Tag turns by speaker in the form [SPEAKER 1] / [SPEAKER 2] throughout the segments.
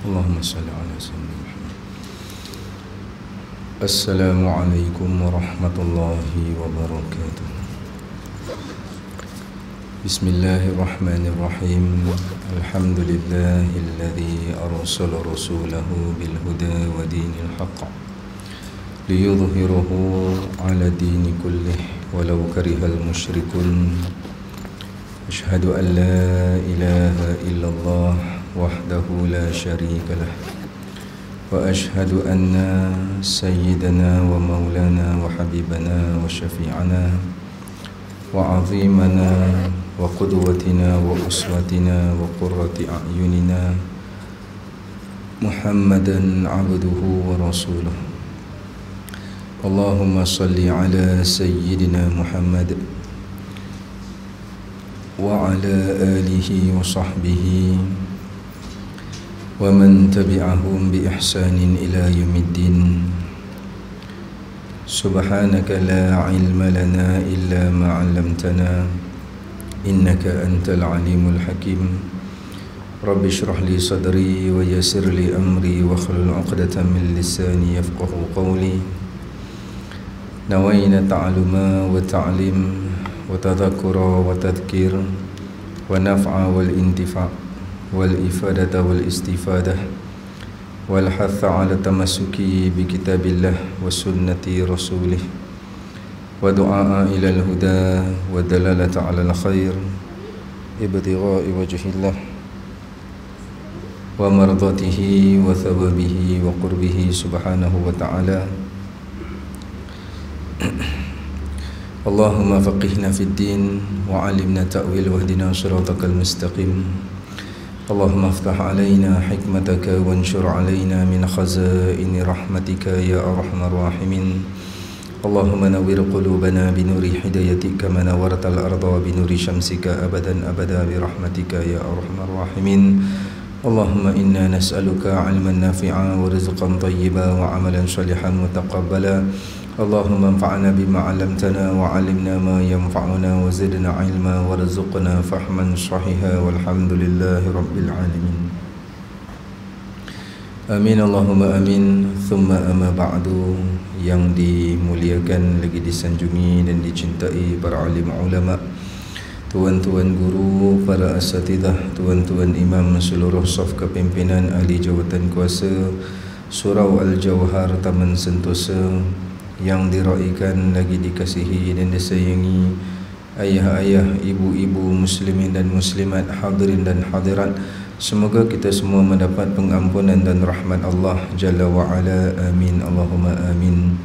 [SPEAKER 1] Allahumma salli ala sayyidina Muhammad. Assalamualaikum warahmatullahi wabarakatuh. Bismillahirrahmanirrahim. Alhamdulillahilladzi arsala rasulahu bil huda wa dinil haqq liyudhhirahu 'ala dini kullih walau karihal musyrikun. Asyhadu an la ilaha illallah wahdahu la syarika lah wa asyhadu anna sayyidana wa maulana wa habibana wa syafi'ana wa 'azimana wa qudwatina wa uswatina wa qurrati a'yunina Muhammadan 'abduhu wa rasuluh. Allahumma salli ala sayyidina Muhammad wa ala alihi wa sahbihi wa man tabi'ahum bi ihsanin ila yaumiddin. Subhanaka la ilma lana illa ma 'allamtana innaka antal alimul hakim. Rabbi shrah li sadri wa yassir li amri wa hlul 'uqdatam min lisani yafqahu qawli. Nawayna ta'alluma wa ta'lim wa tadhakkura wa tadhkir wa naf'a wal intifa' wal ifadata wal istifadah wal hatha ala tamassuki bi kitabillah wa sunnati rasulih wa du'a ila al huda wa dalalata ala al khair ibtigha'i wajhillah wa mardatihi wa thawabihi wa qurbihi subhanahu wa ta'ala. Allahumma faqihna fid din wa 'allimna ta'wil wahdina shiratakal mustaqim. Allahumma aftah 'alaina hikmataka wanshur 'alaina min khazaini rahmatika ya arhamar rahimin. Allahumma nawwir qulubana bi nuri hidayatika kama nawwartal arda bi nuri syamsika abadan abada bi rahmatika ya arhamar rahimin. Allahumma inna nas'aluka 'ilman nafi'a wa rizqan thayyiban wa 'amalan shalihan mutaqabbala. Allahumma anfa'na bima 'allamtana wa 'allimna ma yanfa'una wa zidna 'ilma warzuqna fahman sahiha walhamdulillahi rabbil alamin. Amin Allahumma amin. Thumma amma ba'du. Yang dimuliakan, lagi disanjungi dan dicintai para alim ulama, tuan-tuan guru, para asatidah, tuan-tuan imam seluruh saf kepimpinan ahli jawatan kuasa Surau Al-Jawhar Taman Sentosa, yang diraikan, lagi dikasihi dan disayangi ayah-ayah, ibu-ibu muslimin dan muslimat, hadirin dan hadirat. Semoga kita semua mendapat pengampunan dan rahmat Allah Jalla wa'ala. Amin Allahumma amin.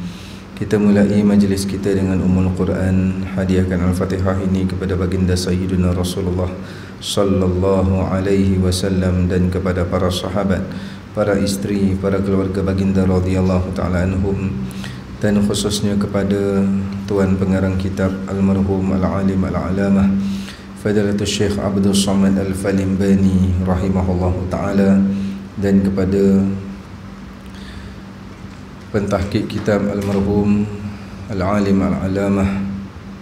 [SPEAKER 1] Kita mulai majlis kita dengan Ummul Quran. Hadiahkan Al-Fatihah ini kepada baginda Sayyidina Rasulullah sallallahu alaihi wasallam dan kepada para sahabat, para isteri, para keluarga baginda radhiyallahu taala anhum, dan khususnya kepada Tuan Pengarang Kitab Almarhum Al-Alim Al-Alamah Fadilatul Syekh Abdul Samad Al-Falimbani rahimahullahu ta'ala, dan kepada pentahqiq kitab Almarhum Al-Alim Al-Alamah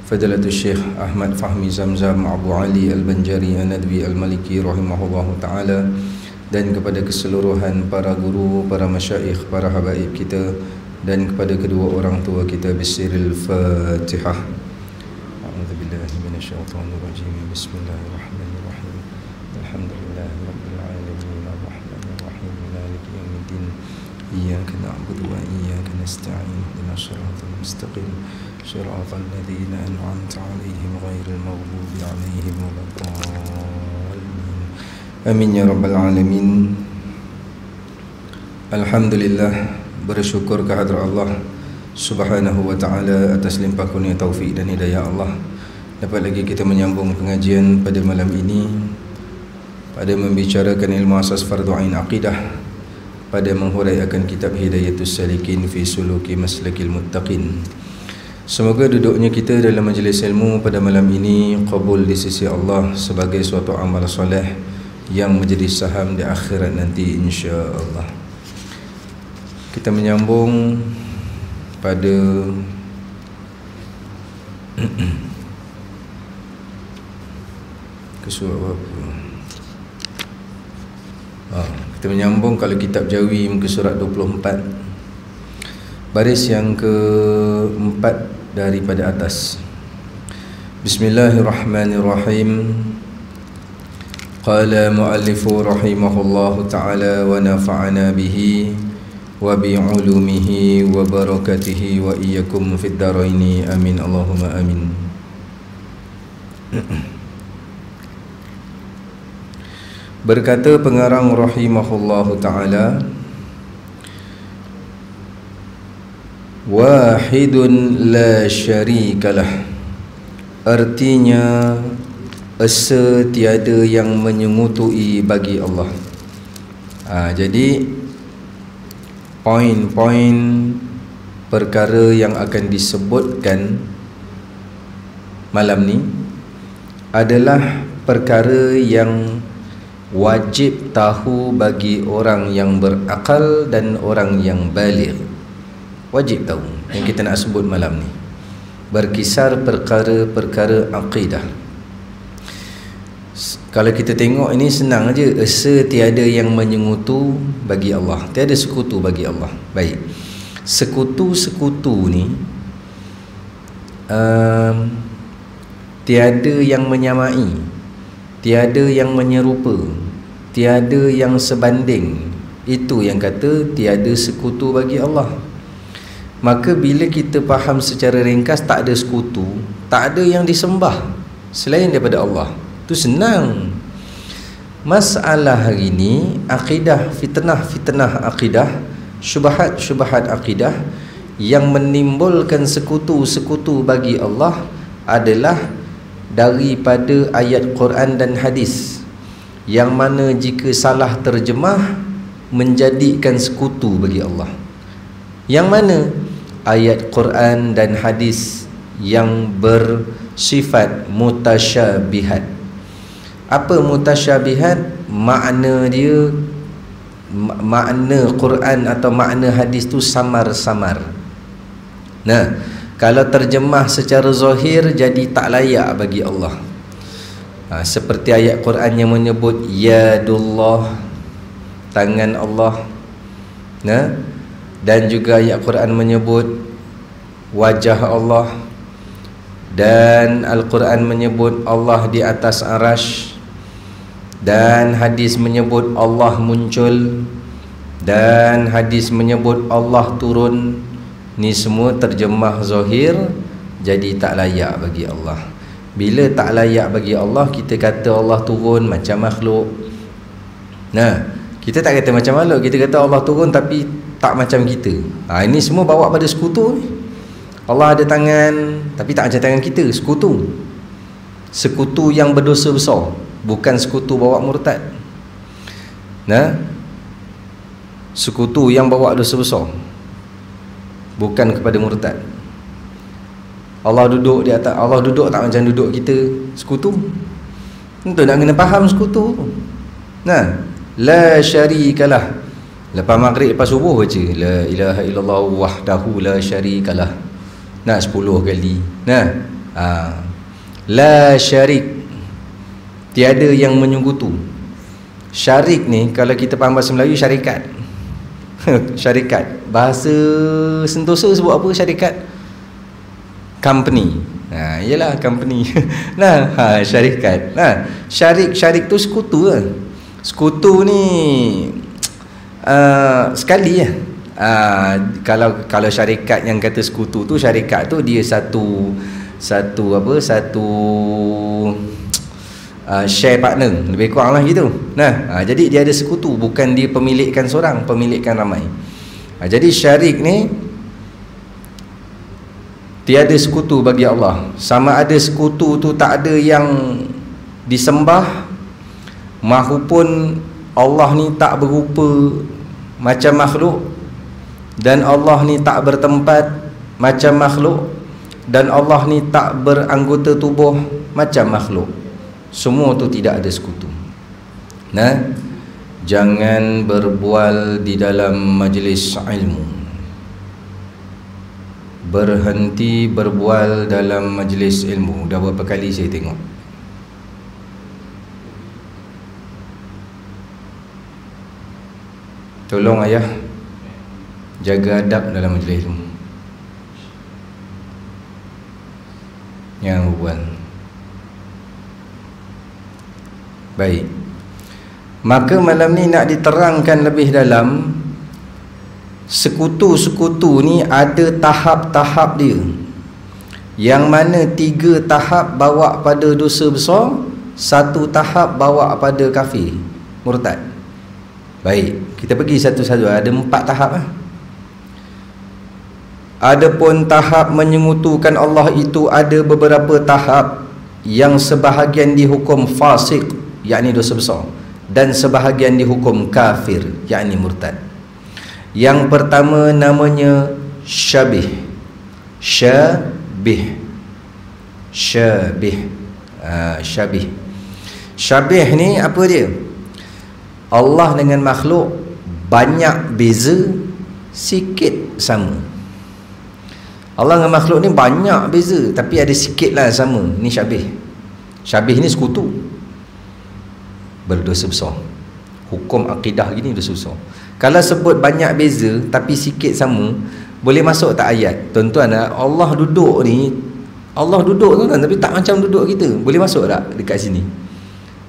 [SPEAKER 1] Fadilatul Syekh Ahmad Fahmi Zamzam Abu Ali Al-Banjari An-Nadwi Al-Maliki rahimahullahu ta'ala, dan kepada keseluruhan para guru, para masyayikh, para habaib kita, dan kepada kedua orang tua kita. Bisiril Fatihah. A'udzubillahi minasyaitonir rajim. Bismillahirrahmanirrahim. Alhamdulillahirabbil alamin arrahmanir rahim maliki yaumiddin. Iyyaka na'budu wa iyyaka nasta'in. Ihdinas siratal mustaqim. Siratal ladzina an'amta 'alaihim ghairil maghdubi 'alaihim waladdallin. Amin ya rabbal alamin. Alhamdulillah, bersyukur kehadrat Allah Subhanahu wa ta'ala atas limpah kurnia taufik dan hidayah Allah. Dapat lagi kita menyambung pengajian pada malam ini, pada membicarakan ilmu asas fardu ain aqidah, pada menghuraikan kitab Hidayatus Salikin fi Suluki Maslakil Muttaqin. Semoga duduknya kita dalam majlis ilmu pada malam ini qabul di sisi Allah sebagai suatu amal soleh yang menjadi saham di akhirat nanti insya-Allah. Kita menyambung pada ke surah apa? Kita menyambung kalau kitab Jawi muka surat 24, baris yang keempat daripada atas. Bismillahirrahmanirrahim. Qala muallifu rahimahullahu ta'ala wa nafa'ana bihi wa bi'ulumihi wa barakatihi wa iyyakum fid daraini amin Allahumma amin. Berkata pengarang rahimahullahu ta'ala, wahidun la syarikalah, artinya esa tiada yang menyengutui bagi Allah. Jadi poin-poin perkara yang akan disebutkan malam ni adalah perkara yang wajib tahu bagi orang yang berakal dan orang yang baligh. Wajib tahu yang kita nak sebut malam ni, berkisar perkara-perkara akidah. Kalau kita tengok ini senang aja, esa tiada yang menyengutu bagi Allah, tiada sekutu bagi Allah. Baik, sekutu-sekutu ni tiada yang menyamai, tiada yang menyerupa, tiada yang sebanding. Itu yang kata tiada sekutu bagi Allah. Maka bila kita faham secara ringkas tak ada sekutu, tak ada yang disembah selain daripada Allah, itu senang. Masalah hari ini akidah, fitnah akidah, syubhat akidah yang menimbulkan sekutu-sekutu bagi Allah adalah daripada ayat Quran dan hadis, yang mana jika salah terjemah menjadikan sekutu bagi Allah. Yang mana ayat Quran dan hadis yang bersifat mutasyabihat. Apa mutasyabihat? Makna dia, makna Quran atau makna hadis tu samar-samar. Nah, kalau terjemah secara zahir jadi tak layak bagi Allah. Seperti ayat Quran yang menyebut yadullah, tangan Allah. Nah, dan juga ayat Quran menyebut wajah Allah, dan Al-Quran menyebut Allah di atas arash, dan hadis menyebut Allah muncul, dan hadis menyebut Allah turun. Ni semua terjemah zahir jadi tak layak bagi Allah. Bila tak layak bagi Allah, kita kata Allah turun macam makhluk. Nah, kita tak kata macam makhluk, kita kata Allah turun tapi tak macam kita. Ini semua bawa pada sekutu. Allah ada tangan tapi tak macam tangan kita, sekutu. Sekutu yang berdosa besar, bukan sekutu bawa murtad. Nah, sekutu yang bawa dosa besar, bukan kepada murtad. Allah duduk di atas, Allah duduk tak macam duduk kita, sekutu. Itu nak kena faham sekutu. Nah, la syarikalah. Lepas maghrib, lepas subuh baca la ilaha illallah wahdahu la syarikalah. Nah, 10 kali. Nah, la syarik, tiada yang menyekutu. Syarik ni kalau kita faham bahasa Melayu, syarikat. Syarikat, bahasa Sentosa sebut apa syarikat? Company. Ialah company. Nah, syarikat. Nah, syarik tu sekutu lah. Sekutu ni sekali lah. Kalau syarikat yang kata sekutu tu, syarikat tu dia satu share partner, lebih kurang lah gitu. Nah, jadi dia ada sekutu, bukan dia pemilikkan seorang, pemilikkan ramai. Jadi syarik ni tiada sekutu bagi Allah. Sama ada sekutu tu tak ada yang disembah, mahupun Allah ni tak berupa macam makhluk, dan Allah ni tak bertempat macam makhluk, dan Allah ni tak beranggota tubuh macam makhluk. Semua tu tidak ada sekutu. Nah, jangan berbual di dalam majlis ilmu. Berhenti berbual dalam majlis ilmu. Dah berapa kali saya tengok. Tolong ayah jaga adab dalam majlis itu. Yang berbual. Baik. Maka malam ni nak diterangkan lebih dalam. Sekutu-sekutu ni ada tahap-tahap dia. Yang mana 3 tahap bawa pada dosa besar, 1 tahap bawa pada kafir, murtad. Baik, kita pergi satu-satu. Ada 4 tahap lah. Adapun tahap menyekutukan Allah itu ada beberapa tahap yang sebahagian dihukum fasik, yakni dosa besar, dan sebahagian dihukum kafir, yakni murtad. Yang pertama namanya syabih. Syabih. Syabih ni apa dia? Allah dengan makhluk banyak beza, sikit sama. Allah dengan makhluk ni banyak beza, tapi ada sikit lah sama. Ni syabih. Syabih ni sekutu, berdosa besar. Hukum akidah gini dosa besar. Kalau sebut banyak beza tapi sikit sama, boleh masuk tak ayat? Tuan-tuan, Allah duduk ni, Allah duduk tu kan, tapi tak macam duduk kita. Boleh masuk tak dekat sini?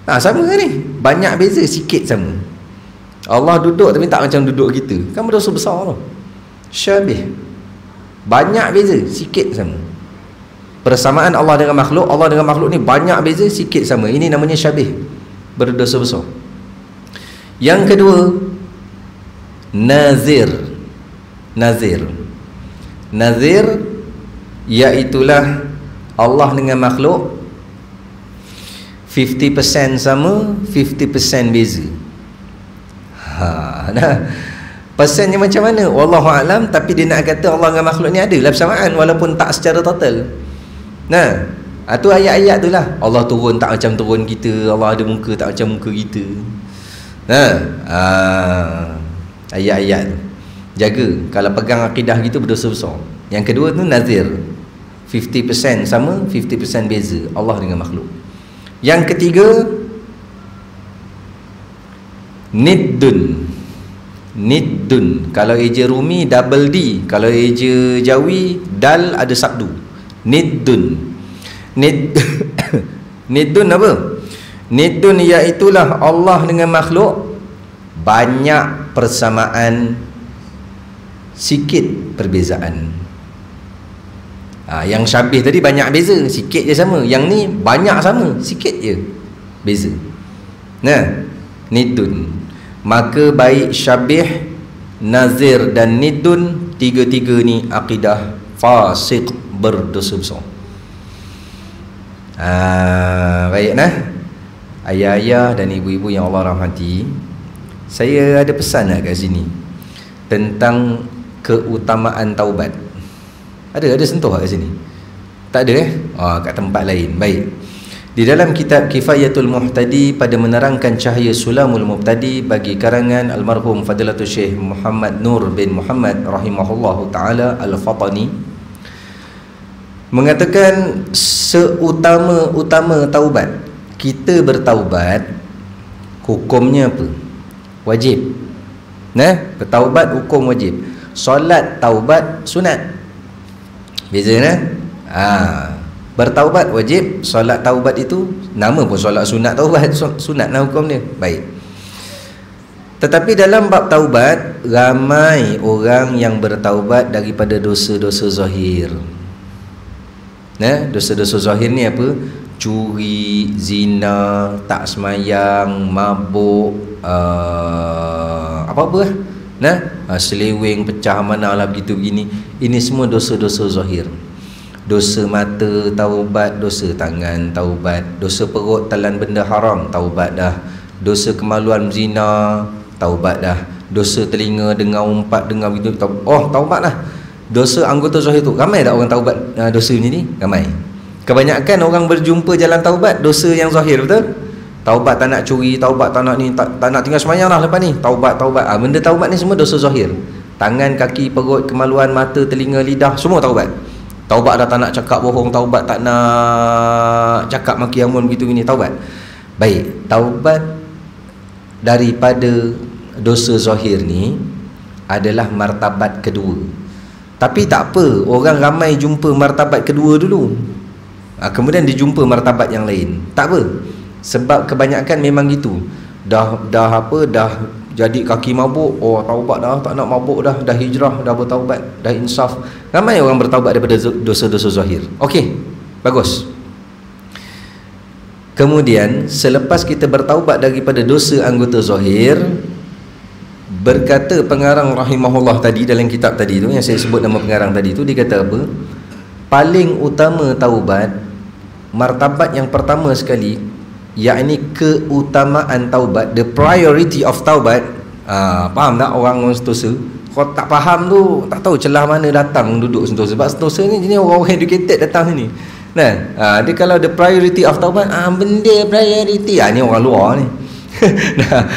[SPEAKER 1] Sama kan ni? Banyak beza, sikit sama. Allah duduk tapi tak macam duduk kita. Kan berdosa besar tu. Syabih. Banyak beza, sikit sama. Persamaan Allah dengan makhluk, Allah dengan makhluk ni banyak beza, sikit sama. Ini namanya syabih, berdosa besar. Yang kedua, nazir. Nazir iaitulah Allah dengan makhluk 50% sama, 50% beza. Persennya macam mana? Wallahu a'lam. Tapi dia nak kata Allah dengan makhluk ni adalah persamaan, walaupun tak secara total. Tu ayat-ayat tu lah. Allah turun tak macam turun kita, Allah ada muka tak macam muka kita. Ayat-ayat tu jaga. Kalau pegang akidah gitu berdosa besar. Yang kedua tu nazir, 50% sama, 50% beza Allah dengan makhluk. Yang ketiga, niddun. Kalau eja Rumi double D, kalau eja Jawi dal ada sabdu. Niddun apa? Niddun iaitulah Allah dengan makhluk banyak persamaan, sikit perbezaan. Yang syabih tadi banyak beza, sikit je sama. Yang ni banyak sama, sikit je beza. Niddun. Maka baik syabih, nazir dan niddun, tiga-tiga ni akidah fasik, berdosa besar. Baik ayah-ayah dan ibu-ibu yang Allah rahmati, saya ada pesan kat sini tentang keutamaan taubat. Ada sentuh kat sini? Tak ada kat tempat lain. Baik. Di dalam kitab Kifayatul Muhtadi pada menerangkan cahaya Sulamul Mubtadi bagi karangan almarhum Fadilatul Syekh Muhammad Nur bin Muhammad rahimahullahu taala Al-Fatani, mengatakan seutama-utama taubat. Kita bertaubat hukumnya apa? Wajib. Bertaubat hukum wajib. Solat taubat sunat. Beza bertaubat wajib, solat taubat itu nama pun solat sunat taubat, sunat lah hukum dia. Baik. Tetapi dalam bab taubat, ramai orang yang bertaubat daripada dosa-dosa zahir. Dosa-dosa zahir ni apa? Curi, zina, tak semayang, mabuk, apa-apa seleweng, pecah amanah lah, begitu begini. Ini semua dosa-dosa zahir. Dosa mata taubat, dosa tangan taubat, dosa perut telan benda haram taubat dah, dosa kemaluan zina taubat dah, dosa telinga dengar umpat, dengar begitu taubat lah. Dosa anggota zahir tu, ramai tak orang taubat dosa ni? Ramai. Kebanyakan orang berjumpa jalan taubat dosa yang zahir, betul? Taubat tak nak curi, taubat tak nak ni, tak nak tinggal semayang lah lepas ni, taubat. Benda taubat ni semua dosa zahir. Tangan, kaki, perut, kemaluan, mata, telinga, lidah, semua taubat. Taubat dah tak nak cakap bohong, taubat tak nak cakap maki amun begitu gini, taubat. Baik, taubat daripada dosa zahir ni adalah martabat kedua. Tapi tak apa, orang ramai jumpa martabat kedua dulu, kemudian dia jumpa martabat yang lain. Tak apa, sebab kebanyakan memang gitu. Dah jadi kaki mabuk, oh taubat dah, tak nak mabuk dah hijrah, dah bertaubat, dah insaf. Ramai orang bertaubat daripada dosa-dosa zahir. Okey, bagus. Kemudian selepas kita bertaubat daripada dosa anggota zahir, berkata pengarang rahimahullah tadi dalam kitab tadi tu, yang saya sebut nama pengarang tadi tu, dia kata apa? Paling utama taubat, martabat yang pertama sekali, yakni keutamaan taubat, the priority of taubat. Faham tak orang sentosa? Kau tak faham tu, tak tahu celah mana datang duduk sentosa. Sebab sentosa ni jenis orang educated datang sini. Nah, dia kalau the priority of taubat, benda priority, ni orang luar ni. Nah,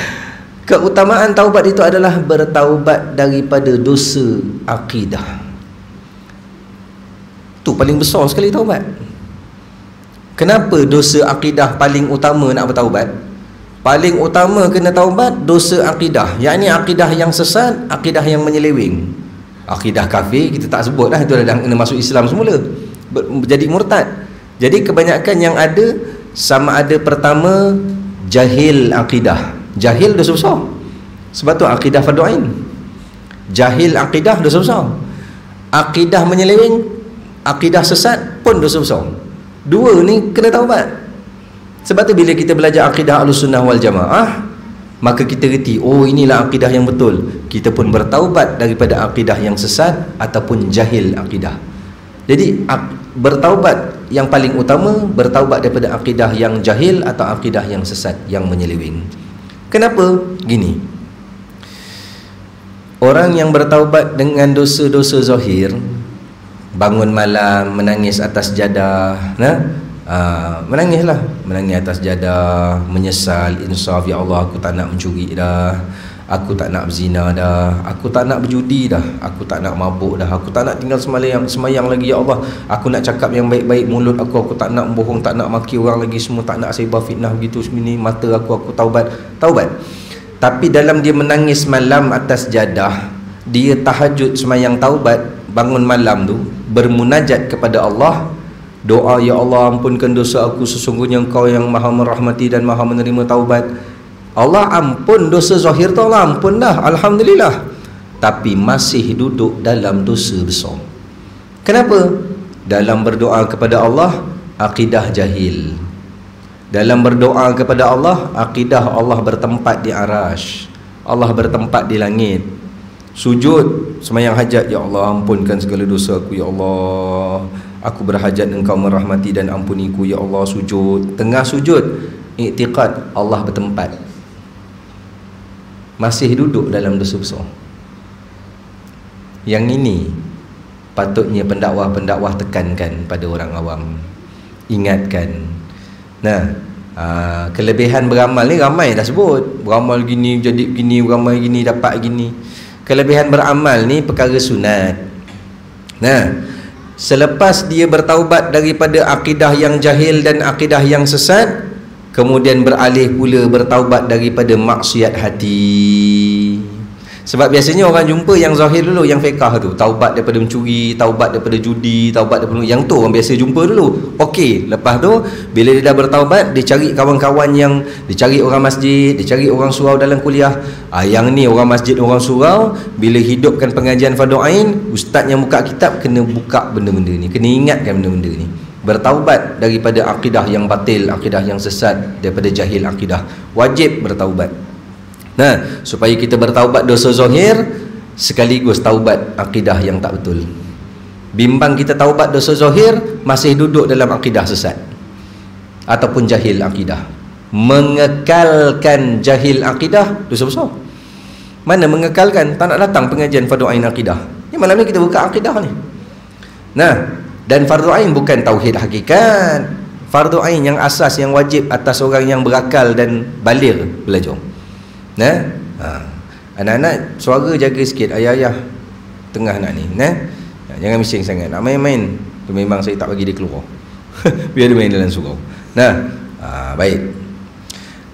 [SPEAKER 1] keutamaan taubat itu adalah bertaubat daripada dosa akidah. Tu paling besar sekali taubat. Kenapa dosa akidah paling utama nak bertaubat? Paling utama kena taubat dosa akidah, yakni akidah yang sesat, akidah yang menyeleweng. Akidah kafir kita tak sebut dah, itu dah kena masuk Islam semula, jadi murtad. Jadi kebanyakan yang ada, sama ada pertama jahil akidah. Jahil dosa besar, sebab tu akidah fardu ain. Jahil akidah dosa besar. Akidah menyeleweng, akidah sesat pun dosa besar. Dua ni kena taubat. Sebab tu bila kita belajar akidah Ahlussunnah wal Jamaah, maka kita reti, oh inilah akidah yang betul. Kita pun bertaubat daripada akidah yang sesat ataupun jahil akidah. Jadi bertaubat yang paling utama, bertaubat daripada akidah yang jahil atau akidah yang sesat, yang menyeleweng. Kenapa? Gini, orang yang bertaubat dengan dosa-dosa zahir, bangun malam menangis atas jadah, menangislah, menangis atas jadah, menyesal, insaf, ya Allah aku tak nak mencuri dah, aku tak nak berzina dah, aku tak nak berjudi dah, aku tak nak mabuk dah, aku tak nak tinggal semayang lagi ya Allah, aku nak cakap yang baik-baik mulut aku tak nak bohong, tak nak maki orang lagi semua, tak nak sebar fitnah begitu semini, mata aku taubat. Tapi dalam dia menangis malam atas jadah, dia tahajud semayang taubat, bangun malam tu bermunajat kepada Allah, doa, ya Allah ampunkan dosa aku, sesungguhnya Engkau yang maha merahmati dan maha menerima taubat. Allah ampun dosa zahir tu, Allah ampun dah, alhamdulillah. Tapi masih duduk dalam dosa besar. Kenapa? Dalam berdoa kepada Allah, akidah jahil. Dalam berdoa kepada Allah, akidah Allah bertempat di arasy, Allah bertempat di langit. Sujud semayang hajat, ya Allah ampunkan segala dosa aku, ya Allah aku berhajat Engkau merahmati dan ampuniku, ya Allah. Sujud, tengah sujud iktiqad Allah bertempat, masih duduk dalam dosa besar. Yang ini patutnya pendakwah-pendakwah tekankan pada orang awam, ingatkan. Kelebihan beramal ni ramai dah sebut, beramal gini jadi begini, beramal gini dapat gini. Kelebihan beramal ni perkara sunat. Selepas dia bertaubat daripada akidah yang jahil dan akidah yang sesat, kemudian beralih pula bertaubat daripada maksiat hati. Sebab biasanya orang jumpa yang zahir dulu, yang fiqah tu, taubat daripada mencuri, taubat daripada judi, taubat daripada, yang tu orang biasa jumpa dulu. Okey, lepas tu bila dia dah bertaubat, dia cari kawan-kawan yang, dia cari orang masjid, dia cari orang surau dalam kuliah. Yang ni orang masjid, orang surau, bila hidupkan pengajian fardu ain, ustaz yang buka kitab kena buka benda-benda ni, kena ingatkan benda-benda ni. Bertaubat daripada akidah yang batil, akidah yang sesat, daripada jahil akidah. Wajib bertaubat. Supaya kita bertaubat dosa zahir sekaligus taubat akidah yang tak betul. Bimbang kita taubat dosa zahir, masih duduk dalam akidah sesat ataupun jahil akidah. Mengekalkan jahil akidah, dosa besar. Mana mengekalkan? Tak nak datang pengajian fardu ain akidah. Ni malam ni kita buka akidah ni. Dan fardu ain bukan tauhid hakikat. Fardu ain yang asas, yang wajib atas orang yang berakal dan baligh belajar. Anak-anak suara jaga sikit, ayah-ayah tengah nak ni, jangan bising sangat. Nak main-main tu memang saya tak bagi dia keluar. Biar dia main dalam surau. Baik.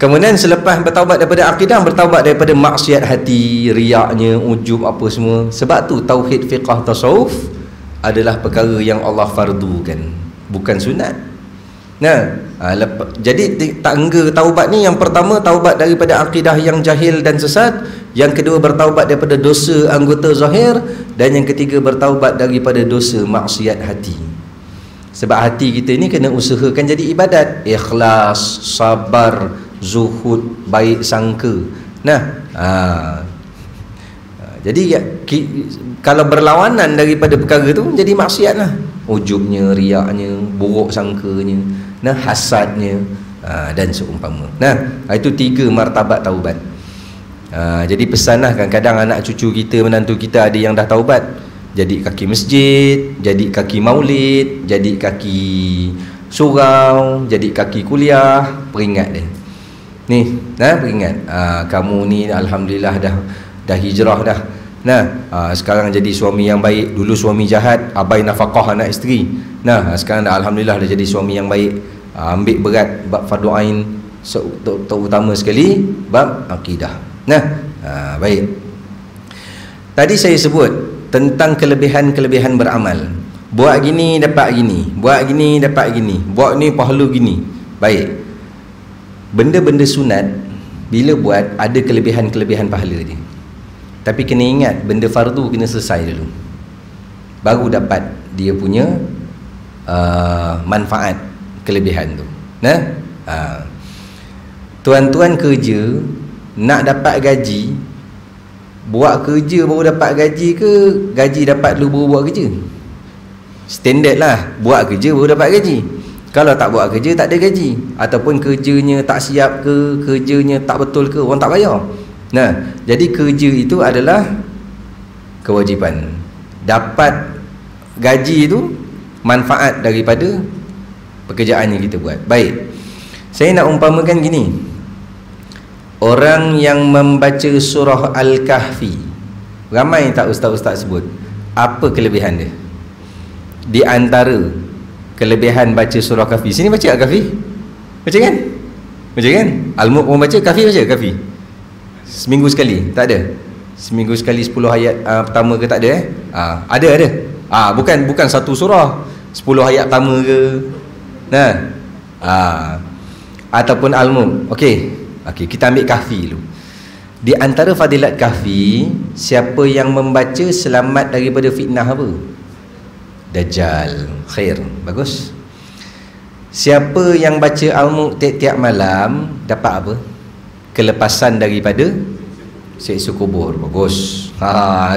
[SPEAKER 1] Kemudian selepas bertaubat daripada akidah, bertaubat daripada maksiat hati, riaknya, ujub apa semua. Sebab tu tauhid fiqh tasawuf adalah perkara yang Allah fardukan, bukan sunat. Nah, jadi tangga taubat ni, yang pertama taubat daripada akidah yang jahil dan sesat, yang kedua bertaubat daripada dosa anggota zahir, dan yang ketiga bertaubat daripada dosa maksiat hati. Sebab hati kita ni kena usahakan jadi ibadat, ikhlas, sabar, zuhud, baik sangka. Nah, jadi kalau berlawanan daripada perkara tu, jadi maksiat lah. Ujubnya, riaknya, buruk sangkanya, nah, hasadnya, dan seumpama. Nah, itu 3 martabat taubat. Jadi pesan lah, kadang-kadang anak cucu kita, menantu kita ada yang dah taubat, jadi kaki masjid, jadi kaki maulid, jadi kaki surau, jadi kaki kuliah. Peringat dia ni, peringat, kamu ni alhamdulillah dah hijrah dah. Nah, sekarang jadi suami yang baik. Dulu suami jahat, abai nafkah anak isteri. Nah, sekarang dah alhamdulillah dah jadi suami yang baik. Ambil berat bab fardu ain, terutama sekali bab akidah. Nah, baik. Tadi saya sebut tentang kelebihan-kelebihan beramal. Buat gini dapat gini, buat gini dapat gini, buat ni pahala gini. Baik. Benda-benda sunat bila buat ada kelebihan-kelebihan pahala dia. Tapi kena ingat, benda fardu kena selesai dulu, baru dapat dia punya manfaat, kelebihan tu. Nah, tuan-tuan kerja nak dapat gaji, buat kerja baru dapat gaji ke gaji dapat dulu baru buat kerja? Standard lah, buat kerja baru dapat gaji. Kalau tak buat kerja tak ada gaji, ataupun kerjanya tak siap ke, kerjanya tak betul ke, orang tak bayar. Nah, jadi kerja itu adalah kewajipan. Dapat gaji itu manfaat daripada pekerjaan yang kita buat. Baik, saya nak umpamakan gini. Orang yang membaca surah Al-Kahfi, ramai tak ustaz-ustaz sebut, apa kelebihan dia? Di antara kelebihan baca surah Kahfi, sini baca Al-Kahfi? Baca kan? Baca kan? Al-Mulk pun baca, Kahfi baca? Kahfi seminggu sekali? Tak ada. Seminggu sekali 10 ayat pertama ke tak ada? Ada. Bukan satu surah 10 ayat pertama ke. Nah, ataupun Al-Mulk. Okey, kita ambil Kahfi dulu. Di antara fadilat Kahfi, siapa yang membaca selamat daripada fitnah apa? Dajjal. Khair, bagus. Siapa yang baca Al-Mulk tiap-tiap malam dapat apa? Kelepasan daripada siksa kubur. Bagus.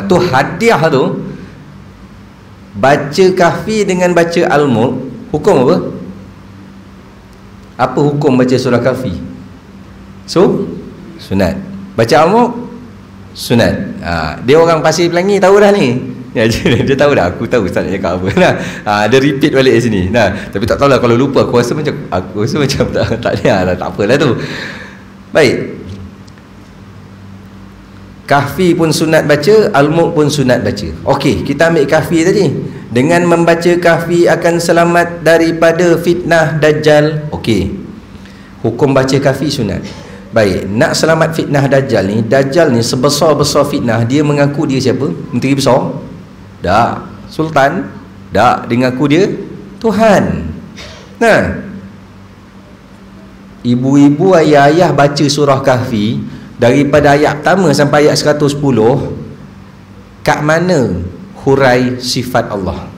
[SPEAKER 1] Tu hadiah tu. Baca Kahfi dengan baca Al-Mulk, hukum apa? Apa hukum baca surah Kahfi? Sunat. Baca Al-Mulk sunat. Dia orang Pasir Pelangi tahu dah ni. Dia tahu dah, aku tahu Ustaz nak cakap apa. Dia repeat balik di sini. Tapi tak tahulah, kalau lupa aku rasa macam tak apalah tu. Baik. Kahfi pun sunat baca, Al-Mulk pun sunat baca. Okey, kita ambil Kahfi tadi. Dengan membaca Kahfi akan selamat daripada fitnah Dajjal. Okey. Hukum baca Kahfi sunat. Baik, nak selamat fitnah Dajjal ni, Dajjal ni sebesar-besar fitnah, dia mengaku dia siapa? Menteri besar? Tak. Sultan? Tak. Dia mengaku dia Tuhan. Nah, ibu-ibu, ayah-ayah baca surah Kahfi daripada ayat pertama sampai ayat 110, kat mana hurai sifat Allah?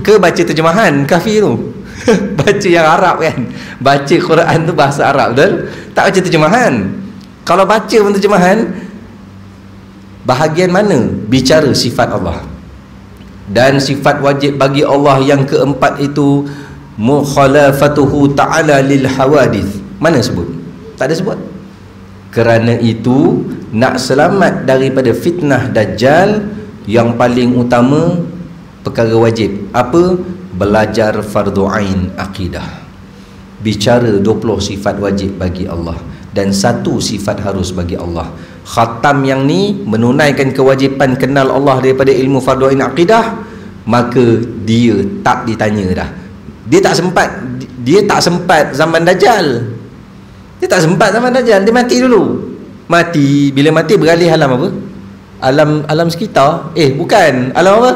[SPEAKER 1] Ke baca terjemahan Kahfi tu? Baca yang Arab kan, baca Quran tu bahasa Arab, betul? Tak baca terjemahan. Kalau baca pun terjemahan, bahagian mana bicara sifat Allah? Dan sifat wajib bagi Allah yang keempat itu mukhalafatuhu ta'ala lil hawadith. Mana sebut? Tak ada sebut. Kerana itu, nak selamat daripada fitnah Dajjal, yang paling utama perkara wajib apa? Belajar fardu ain akidah. Bicara 20 sifat wajib bagi Allah dan 1 sifat harus bagi Allah. Khatam yang ni menunaikan kewajipan kenal Allah daripada ilmu fardu ain akidah, maka dia tak ditanya dah. Dia tak sempat dia tak sempat zaman Dajjal. Dia tak sempat zaman Dajjal, dia mati dulu. Mati, bila mati beralih alam apa? Alam sekitar. Bukan, alam apa?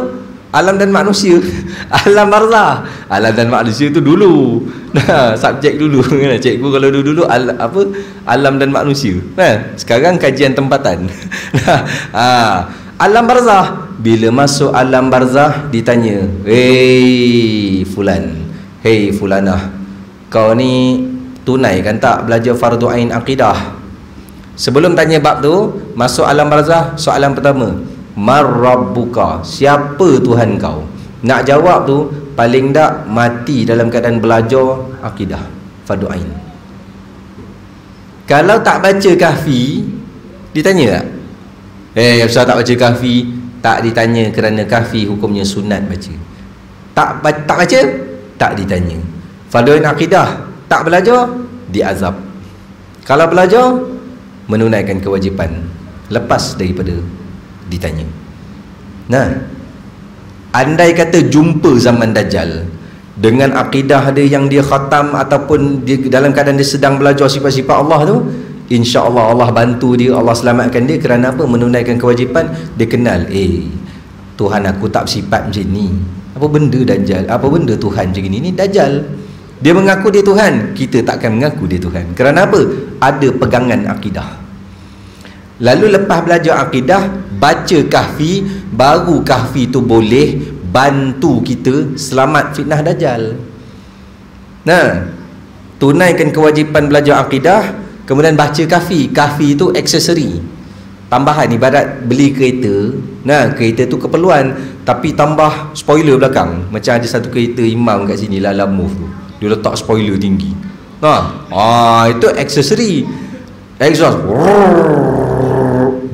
[SPEAKER 1] Alam dan manusia. Alam barzah. Alam dan manusia tu dulu. Nah, subjek dulu. Cikgu kalau dulu apa? Alam dan manusia. Nah, sekarang kajian tempatan. Alam barzah. Bila masuk alam barzah, ditanya, "Hei fulan, hei fulanah, kau ni tunaikan tak belajar fardu ain akidah?" Sebelum tanya bab tu, masuk alam barzah, soalan pertama, "Mar rabbuka?" Siapa Tuhan kau? Nak jawab tu paling tak mati dalam keadaan belajar akidah fardu ain. Kalau tak baca kahfi, ditanya tak? Ustaz tak baca kahfi. Tak ditanya, kerana kahfi hukumnya sunat baca. Tak baca, tak ditanya. Fardu ain akidah tak belajar, diazab. Kalau belajar, menunaikan kewajipan lepas daripada ditanya. Nah, andai kata jumpa zaman Dajjal dengan akidah dia yang dia khatam ataupun dia dalam keadaan dia sedang belajar sifat-sifat Allah tu, insya-Allah Allah bantu dia, Allah selamatkan dia. Kerana apa? Menunaikan kewajipan. Dia kenal, Tuhan aku tak bersifat macam ni. Apa benda Dajjal? Apa benda Tuhan macam ni? Ni Dajjal. Dia mengaku dia Tuhan, kita takkan mengaku dia Tuhan. Kerana apa? Ada pegangan akidah. Lalu lepas belajar akidah, baca kahfi, baru kahfi tu boleh bantu kita selamat fitnah Dajjal. Nah, tunaikan kewajipan belajar akidah, kemudian baca kahfi. Kahfi itu aksesori, tambahan. Ibarat beli kereta. Nah, kereta tu keperluan, tapi tambah spoiler belakang. Macam ada satu kereta Imam kat sini, Lala Move tu, dia letak spoiler tinggi. Itu aksesori. Exhaust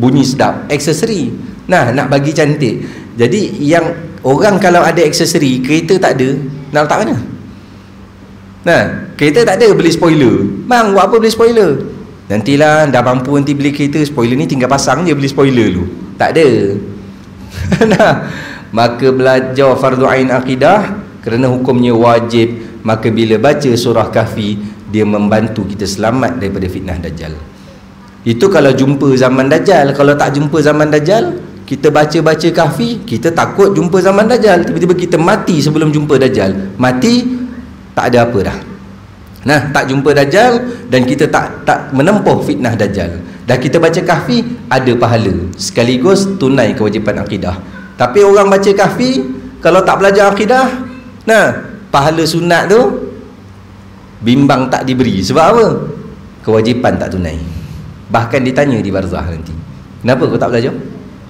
[SPEAKER 1] bunyi sedap, aksesori. Nah, nak bagi cantik. Jadi yang orang kalau ada aksesori, kereta tak ada, nak letak mana? Nah, kereta tak ada, beli spoiler. Bang, buat apa beli spoiler? Nantilah dah mampu nanti beli kereta, spoiler ni tinggal pasang je, beli spoiler dulu. Tak ada. Nah, maka belajar fardu ain akidah kerana hukumnya wajib. Maka bila baca surah kahfi, dia membantu kita selamat daripada fitnah Dajjal. Itu kalau jumpa zaman Dajjal. Kalau tak jumpa zaman Dajjal, kita baca-baca kahfi, kita takut jumpa zaman Dajjal. Tiba-tiba kita mati sebelum jumpa Dajjal. Mati, tak ada apa dah. Nah, tak jumpa Dajjal dan kita tak menempuh fitnah Dajjal. Dah kita baca kahfi, ada pahala. Sekaligus tunai kewajipan akidah. Tapi orang baca kahfi, kalau tak belajar akidah, nah, pahala sunat tu bimbang tak diberi. Sebab apa? Kewajipan tak tunai. Bahkan ditanya di barzah nanti, kenapa kau tak belajar?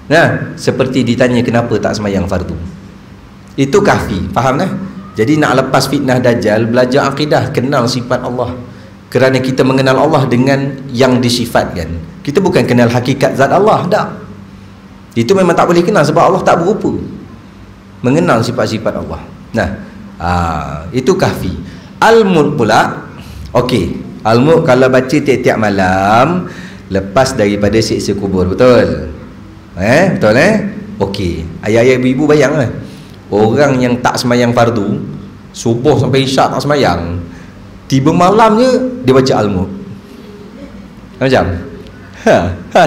[SPEAKER 1] Nah, seperti ditanya kenapa tak semayang fardu. Itu kahfi, faham dah? Jadi nak lepas fitnah Dajjal, belajar akidah, kenal sifat Allah. Kerana kita mengenal Allah dengan yang disifatkan. Kita bukan kenal hakikat zat Allah, tak. Itu memang tak boleh kenal sebab Allah tak berupa. Mengenal sifat-sifat Allah. Nah, itu kahfi. Al-Mulk pula, okey. Al-Mulk kalau baca tiap-tiap malam lepas daripada siksa kubur, betul? Betul okey. Ayah-ayah ibu-ibu bayanglah, orang yang tak semayang fardu, subuh sampai isyak tak semayang, tiba malam je dia baca Al-Mulk. Macam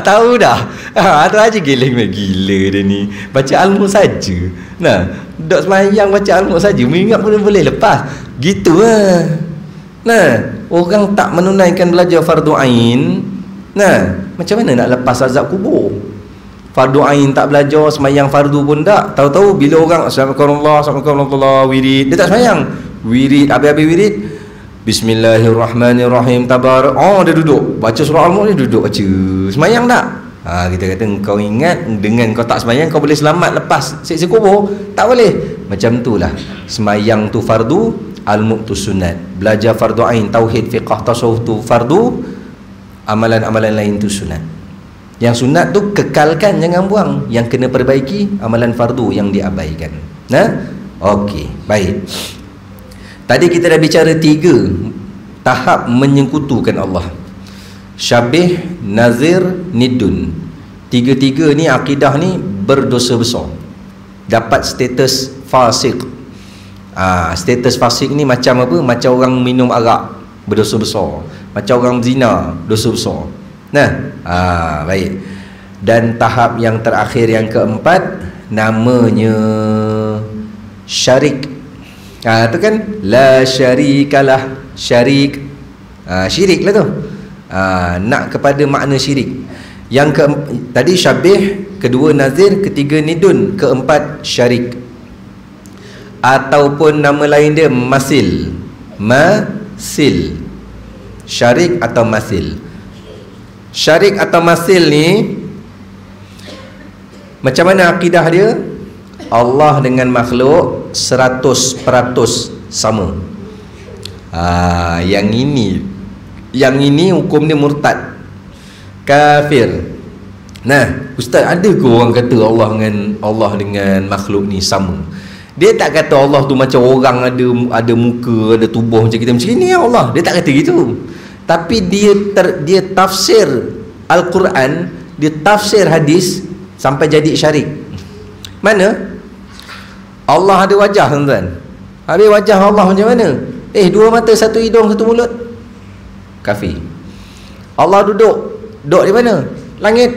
[SPEAKER 1] tahu dah. Ada aja geleng gila dia ni, baca Al-Mulk saja. Nah, dok semayang baca Al-Mulk saja, mengingat pun boleh lepas. Gitu lah. Nah, orang tak menunaikan belajar fardu ain, nah, macam mana nak lepas azab kubur? Fardu ain tak belajar, semayang fardu pun tak. Tahu-tahu bila orang Assalamualaikum warahmatullahi, wirid, dia tak semayang. Wirid, habis-habis wirid, Bismillahirrahmanirrahim, tabarak. Dia duduk baca surah Al-Mulk, dia duduk baca. Semayang tak? Kita kata kau ingat dengan kau tak semayang kau boleh selamat lepas siksa kubur? Tak boleh. Macam itulah, semayang tu fardu, Al-Mulk tu sunat. Belajar fardu ain, tauhid, fiqh, tasawuf tu fardu, amalan-amalan lain tu sunat. Yang sunat tu kekalkan, jangan buang. Yang kena perbaiki amalan fardu yang diabaikan. Nah, okey, baik. Tadi kita dah bicara 3 tahap menyekutukan Allah. Syabih, nazir, nidun. 3 ni akidah ni berdosa besar, dapat status fasik. Status fasik ni macam apa? Macam orang minum arak, berdosa besar. Macam orang zina, dosa besar. Nah, baik. Dan tahap yang terakhir, yang keempat, namanya syarik. Itu kan la syarikalah, syarik. Syirik lah tu. Nak kepada makna syirik. Yang tadi syabih, kedua nazir, ketiga nidun, keempat syarik. Ataupun nama lain dia masil. Masil. Syarik atau masil. Syarik atau masil ni macam mana akidah dia? Allah dengan makhluk 100% sama. Yang ini hukum dia murtad, kafir. Nah, ustaz, ada ke orang kata Allah dengan makhluk ni sama? Dia tak kata Allah tu macam orang ada muka, ada tubuh macam kita, macam ni Allah. Dia tak kata gitu. Tapi dia tafsir Al-Quran, dia tafsir hadis sampai jadi syarik. Mana? Allah ada wajah, tuan-tuan. Habis wajah Allah macam mana? Dua mata, satu hidung, satu mulut. Kafir. Allah duduk di mana? Langit.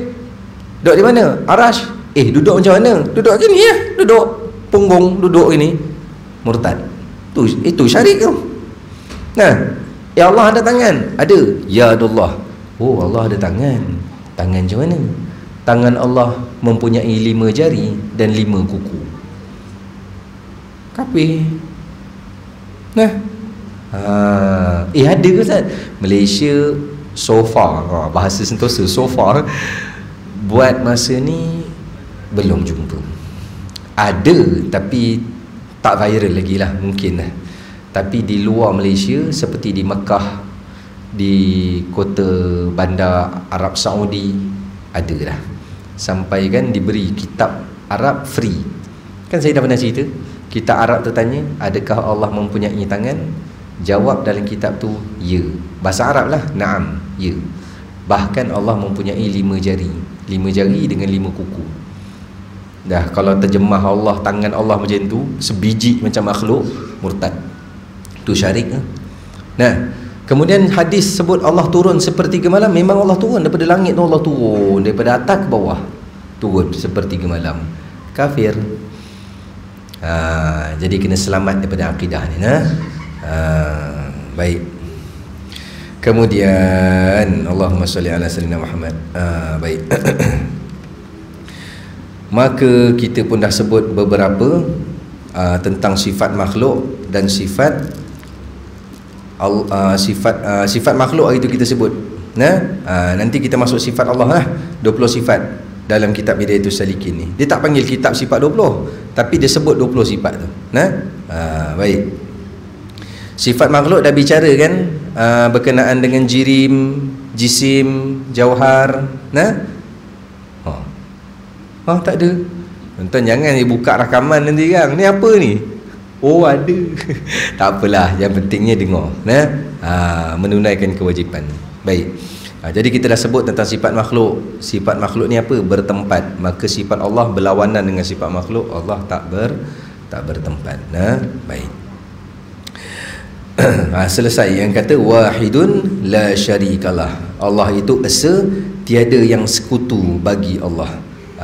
[SPEAKER 1] Duduk di mana? Arash. Duduk macam mana? Duduk gini ya. Duduk punggung, duduk ini. Murtad. Itu syarik tu. Nah, Allah ada tangan? Ada. Ya Allah. Oh, Allah ada tangan. Tangan macam mana? Tangan Allah mempunyai 5 jari dan 5 kuku. Kafir. Nah. Ada ke Ustaz? Malaysia so far, bahasa Sentosa, so far buat masa ni belum jumpa. Ada tapi tak viral lagi lah, mungkin lah. Tapi di luar Malaysia, seperti di Mekah, di kota bandar Arab Saudi, ada dah. Sampai kan diberi kitab Arab free. Kan saya dah pernah cerita, kitab Arab tu tanya, adakah Allah mempunyai tangan? Jawab dalam kitab tu, ya. Bahasa Arab lah, na'am, ya. Bahkan Allah mempunyai 5 jari. 5 jari dengan 5 kuku. Dah, kalau terjemah Allah, tangan Allah macam tu, sebiji macam makhluk, murtad. Tu syarik. Nah, kemudian hadis sebut Allah turun sepertiga malam. Memang Allah turun daripada langit tu, Allah turun daripada atas ke bawah, turun sepertiga malam. Kafir. Jadi kena selamat daripada akidah ni. Baik. Kemudian Allahumma salli ala sayyidina Muhammad. Baik. Maka kita pun dah sebut beberapa tentang sifat makhluk dan sifat sifat makhluk itu kita sebut. Nanti kita masuk sifat Allah lah. 20 sifat dalam kitab Bidayatus Salikin ni. Dia tak panggil kitab sifat 20, tapi dia sebut 20 sifat tu. Baik. Sifat makhluk dah bicara kan, berkenaan dengan jirim, jisim, jauhar. Tak ada. Tuan-tuan jangan buka rakaman nanti kan. Ni apa ni? Oh, ada. Tak apalah, yang pentingnya dengar. Menunaikan kewajipan. Baik. Jadi kita dah sebut tentang sifat makhluk. Sifat makhluk ni apa? Bertempat. Maka sifat Allah berlawanan dengan sifat makhluk. Allah tak bertempat. Baik. Selesai. Yang kata wahidun la syarikalah. Allah itu esa, tiada yang sekutu bagi Allah.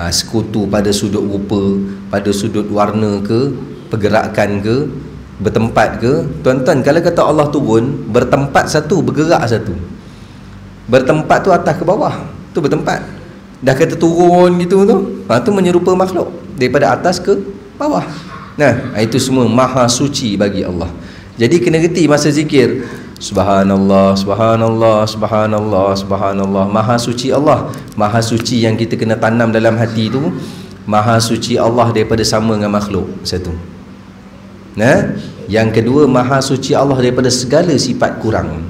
[SPEAKER 1] Sekutu pada sudut rupa, pada sudut warna ke, pergerakan ke, bertempat ke. Tuan-tuan, kalau kata Allah turun, bertempat satu, bergerak satu. Bertempat tu atas ke bawah, tu bertempat. Dah kata turun gitu tu, tu menyerupa makhluk daripada atas ke bawah. Itu semua maha suci bagi Allah. Jadi kena reti masa zikir, subhanallah, subhanallah, subhanallah, subhanallah. Maha suci Allah. Maha suci yang kita kena tanam dalam hati tu, maha suci Allah daripada sama dengan makhluk. Satu. Yang kedua, maha suci Allah daripada segala sifat kurang.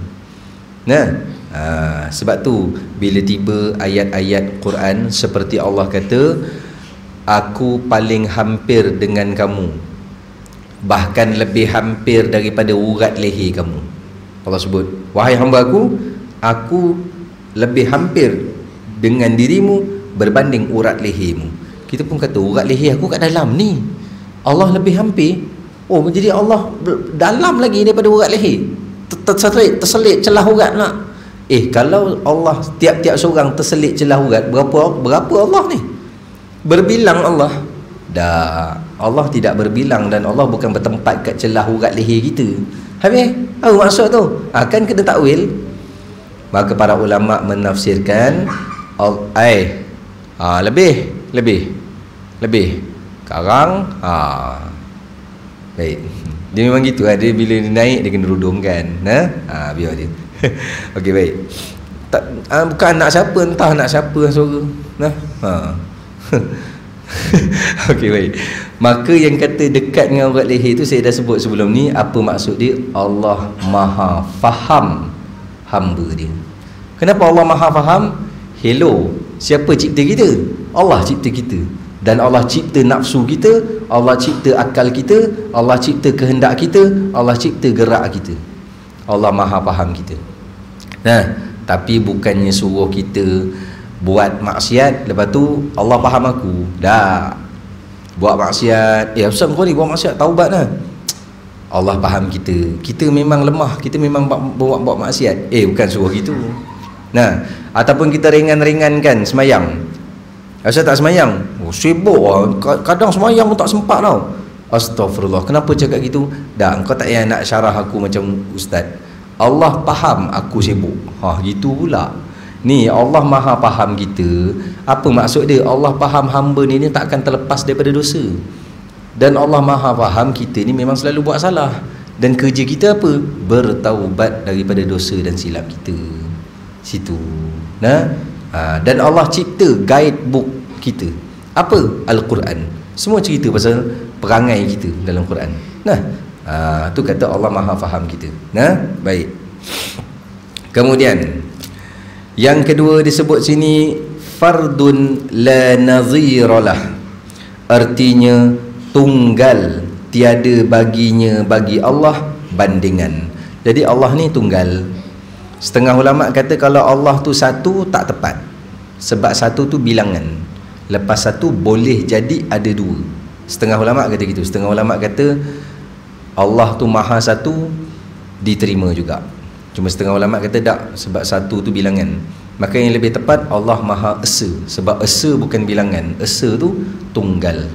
[SPEAKER 1] Sebab tu bila tiba ayat-ayat Quran seperti Allah kata, aku paling hampir dengan kamu, bahkan lebih hampir daripada urat leher kamu. Allah sebut, wahai hamba aku lebih hampir dengan dirimu berbanding urat lehermu. Kita pun kata urat leher aku kat dalam ni, Allah lebih hampir.
[SPEAKER 2] Oh, jadi Allah dalam lagi daripada urat leher, terselit celah urat nak. Kalau Allah tiap-tiap seorang terselit celah urat, berapa Allah ni? Berbilang Allah? Dah, Allah tidak berbilang, dan Allah bukan bertempat kat celah urat leher kita. Habis apa maksud tu? Kan kena takwil. Maka para ulama menafsirkan lebih sekarang baik, dia memang gitu dia bila dia naik dia kena rudungkan, biar dia. Okey, baik. Bukan anak siapa, entah anak siapa suara. Okey, baik. Maka yang kata dekat dengan urat leher tu saya dah sebut sebelum ni. Apa maksud dia? Allah Maha faham hamba dia. Kenapa Allah Maha faham? Hello, siapa cipta kita? Allah cipta kita. Dan Allah cipta nafsu kita, Allah cipta akal kita, Allah cipta kehendak kita, Allah cipta gerak kita. Allah Maha faham kita. Tapi bukannya suruh kita buat maksiat, lepas tu Allah faham aku. Dah buat maksiat, Ustaz kau ni buat maksiat, taubat lah. Allah faham kita. Kita memang lemah, kita memang buat maksiat. Bukan suruh gitu. Ataupun kita ringan-ringankan semayang. Ustaz tak semayang, sibuk kadang semayang pun tak sempat tau. Astaghfirullah, kenapa cakap gitu? Dah, engkau tak payah nak syarah aku macam ustaz. Allah faham aku sibuk. Gitu pula. Ni Allah Maha faham kita. Apa maksud dia? Allah faham hamba ni tak akan terlepas daripada dosa. Dan Allah Maha faham kita ni memang selalu buat salah. Dan kerja kita apa? Bertaubat daripada dosa dan silap kita. Situ. Dan Allah cipta guidebook kita. Apa? Al-Quran. Semua cerita pasal perangai kita dalam Quran. Tu kata Allah Maha faham kita. Baik. Kemudian yang kedua disebut sini fardun la naziralah. Artinya tunggal, tiada baginya bagi Allah bandingan. Jadi Allah ni tunggal. Setengah ulama kata kalau Allah tu satu tak tepat, sebab satu tu bilangan, lepas satu boleh jadi ada dua. Setengah ulama kata gitu. Setengah ulama kata Allah tu maha satu, diterima juga. Cuma setengah ulama kata tak, sebab satu tu bilangan. Maka yang lebih tepat Allah maha esa, sebab esa bukan bilangan, esa tu tunggal.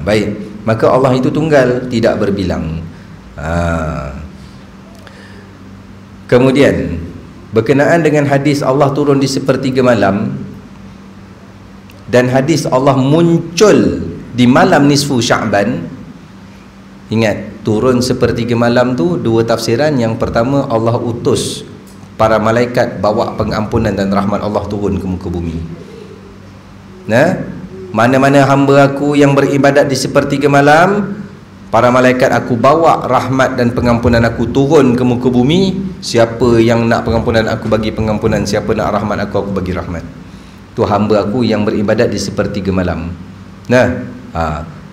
[SPEAKER 2] Baik. Maka Allah itu tunggal, tidak berbilang. Kemudian berkenaan dengan hadis Allah turun di sepertiga malam, dan hadis Allah muncul di malam nisfu Sya'ban. Ingat, turun sepertiga malam tu dua tafsiran. Yang pertama, Allah utus para malaikat bawa pengampunan dan rahmat Allah turun ke muka bumi. Mana-mana hamba aku yang beribadat di sepertiga malam, para malaikat aku bawa rahmat dan pengampunan aku turun ke muka bumi. Siapa yang nak pengampunan aku bagi pengampunan, siapa nak rahmat aku bagi rahmat. Tu hamba aku yang beribadat di sepertiga malam.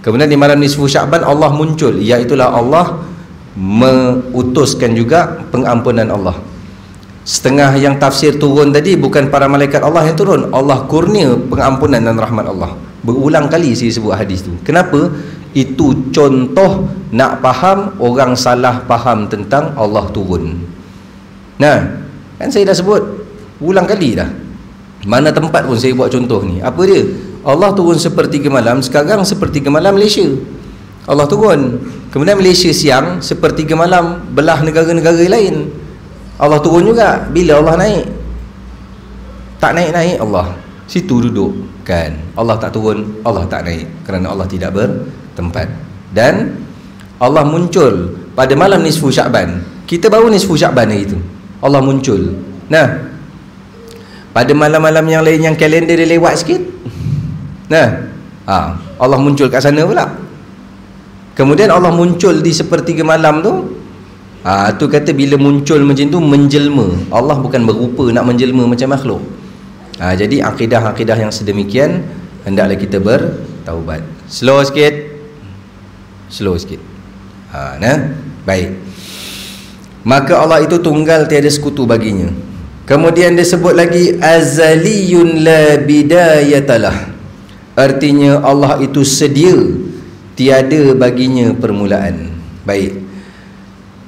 [SPEAKER 2] Kemudian di malam nisfu Sya'ban Allah muncul, iaitulah Allah mengutuskan juga pengampunan Allah. Setengah yang tafsir turun tadi bukan para malaikat Allah yang turun, Allah kurnia pengampunan dan rahmat Allah. Berulang kali saya sebut hadis tu. Kenapa? Itu contoh nak faham orang salah faham tentang Allah turun. Kan saya dah sebut ulang kali dah. Mana tempat pun saya buat contoh ni. Apa dia? Allah turun sepertiga malam. Sekarang sepertiga malam Malaysia, Allah turun. Kemudian Malaysia siang, sepertiga malam belah negara-negara lain, Allah turun juga. Bila Allah naik? Tak naik-naik Allah, situ duduk kan. Allah tak turun, Allah tak naik, kerana Allah tidak bertempat. Dan Allah muncul pada malam nisfu Sya'ban. Kita baru nisfu Sya'ban hari itu Allah muncul. Pada malam-malam yang lain yang kalender dia lewat sikit, Allah muncul kat sana pula. Kemudian Allah muncul di sepertiga malam tu. Tu kata bila muncul macam tu menjelma. Allah bukan berupa nak menjelma macam makhluk. Jadi akidah-akidah yang sedemikian hendaklah kita bertaubat. Slow sikit. Baik. Maka Allah itu tunggal, tiada sekutu baginya. Kemudian disebut lagi azaliyun la bidayatalah. Artinya Allah itu sedia, tiada baginya permulaan. Baik,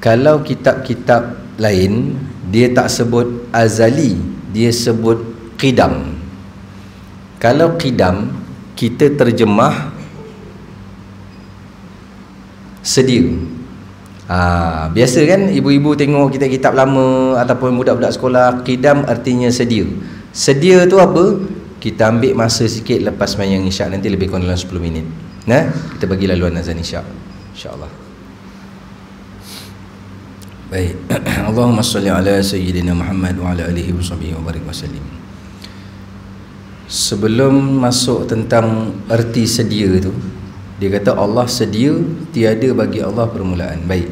[SPEAKER 2] kalau kitab-kitab lain dia tak sebut azali, dia sebut qidam. Kalau qidam kita terjemah sedia. Biasa kan ibu-ibu tengok kitab-kitab lama ataupun budak-budak sekolah, qidam artinya sedia. Sedia tu apa? Kita ambil masa sikit lepas sembahyang isyak, nanti lebih kurang dalam 10 minit. Nah, kita bagi laluan azan isyak, insya-Allah. Baik. Allahumma salli ala sayyidina Muhammad wa ala alihi washabihi wa barik wasallim. Sebelum masuk tentang erti sedia tu, dia kata Allah sedia, tiada bagi Allah permulaan. Baik.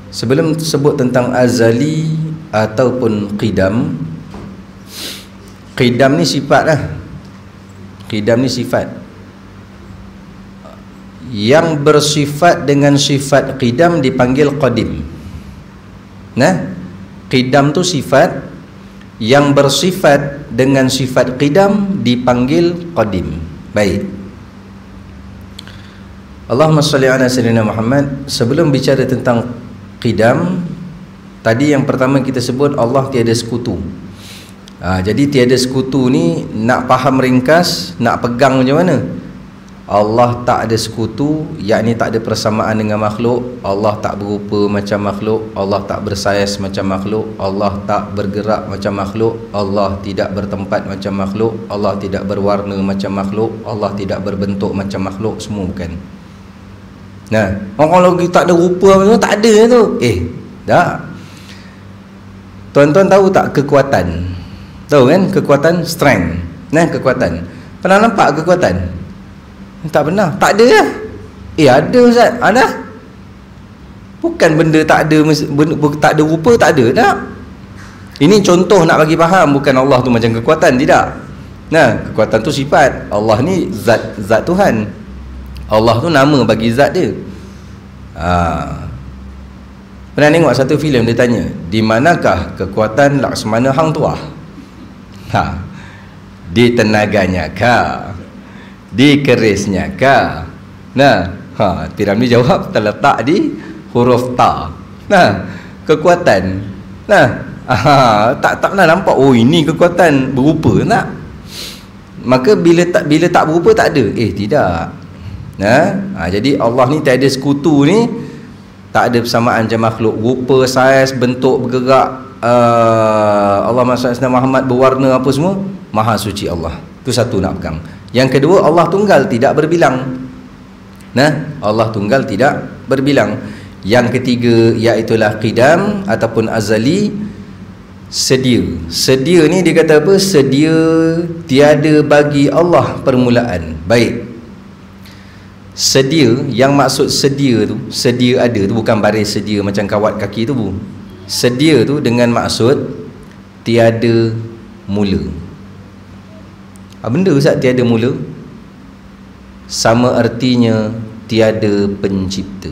[SPEAKER 2] Sebelum sebut tentang azali ataupun qidam, qidam ni sifat lah. Qidam ni sifat. Yang bersifat dengan sifat qidam dipanggil qadim. Nah, qidam tu sifat, yang bersifat dengan sifat qidam dipanggil qadim. Baik. Allahumma salli ala sayyidina Muhammad. Sebelum bicara tentang qidam, tadi yang pertama kita sebut Allah tiada sekutu. Jadi tiada sekutu ni nak faham ringkas, nak pegang macam mana? Allah tak ada sekutu, yakni tak ada persamaan dengan makhluk. Allah tak berupa macam makhluk. Allah tak bersaiz macam makhluk. Allah tak bergerak macam makhluk. Allah tidak bertempat macam makhluk. Allah tidak berwarna macam makhluk. Allah tidak berbentuk macam makhluk. Semua bukan. Nah, kalau tak ada rupa macam tak ada tu. Tak. Tuan-tuan tahu tak kekuatan? Tahu kan kekuatan, strength. Nah, kekuatan. Pernah nampak kekuatan? Tak pernah. Tak ada lah. Ada Ustaz. Ada. Bukan benda tak ada, tak ada rupa, tak ada. Tak. Ini contoh nak bagi faham, bukan Allah tu macam kekuatan, tidak. Nah, kekuatan tu sifat. Allah ni zat Tuhan. Allah tu nama bagi zat dia. Pernah tengok satu filem, dia tanya, di manakah kekuatan Laksamana Hang Tuah? Di tenaganya kah? Di kerisnya kah? Nah, Piramli jawab terletak di huruf ta. Nah, kekuatan. Nah, tak pernah nampak ini kekuatan berupa tak? Maka bila tak berupa tak ada. Tidak. Jadi Allah ni tak ada sekutu ni, tak ada persamaan macam makhluk, rupa, saiz, bentuk, bergerak. Allah Muhammad berwarna apa semua, maha suci Allah. Itu satu nak pegang. Yang kedua, Allah tunggal, tidak berbilang. Allah tunggal, tidak berbilang. Yang ketiga, iaitulah qidam ataupun azali, sedia. Sedia ni dia kata apa? Sedia, tiada bagi Allah permulaan. Baik. Sedia, yang maksud sedia tu, sedia ada tu bukan baris sedia macam kawat kaki tu bu. Sedia tu dengan maksud tiada mula. Benda Ustaz tiada mula, sama artinya tiada pencipta.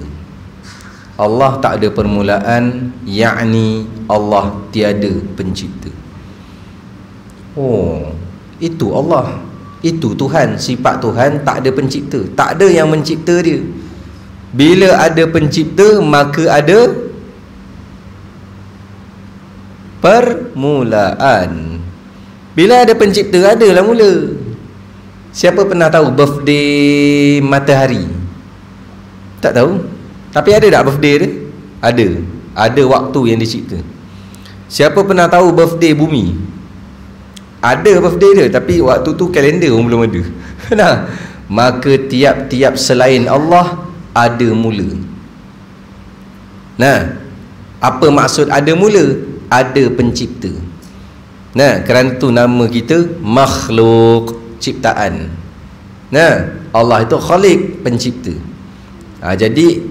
[SPEAKER 2] Allah tak ada permulaan, yakni Allah tiada pencipta. Itu Allah, itu Tuhan, sifat Tuhan, tak ada pencipta, tak ada yang mencipta dia. Bila ada pencipta, maka ada permulaan. Bila ada pencipta, adalah mula. Siapa pernah tahu birthday matahari? Tak tahu. Tapi ada tak birthday dia? Ada. Ada waktu yang dicipta. Siapa pernah tahu birthday bumi? Ada birthday dia, tapi waktu tu kalender pun belum ada. Nah, maka tiap-tiap selain Allah ada mula. Nah, apa maksud ada mula? Ada pencipta. Nah, kerana tu nama kita makhluk, ciptaan. Nah, Allah itu khaliq, pencipta. Jadi